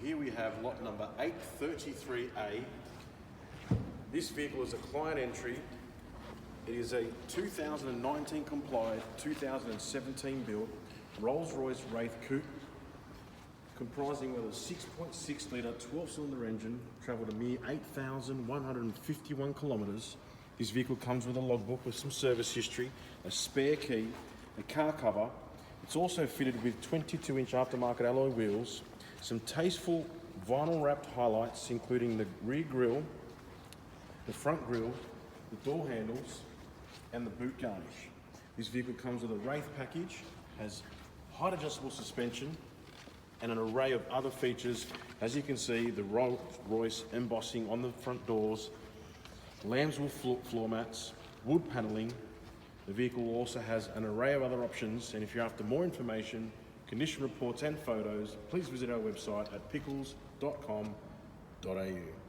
Here we have lot number 833A. This vehicle is a client entry. It is a 2019 compliant, 2017 built Rolls-Royce Wraith coupe, comprising of a 6.6 litre 12-cylinder engine, travelled a mere 8,151 kilometres. This vehicle comes with a logbook with some service history, a spare key, a car cover. It's also fitted with 22-inch aftermarket alloy wheels, some tasteful vinyl wrapped highlights including the rear grille, the front grille, the door handles and the boot garnish. This vehicle comes with a Wraith package, has height adjustable suspension and an array of other features. As you can see, the Rolls-Royce embossing on the front doors, lambswool floor mats, wood panelling. The vehicle also has an array of other options, and if you're after more information, condition reports and photos, please visit our website at pickles.com.au.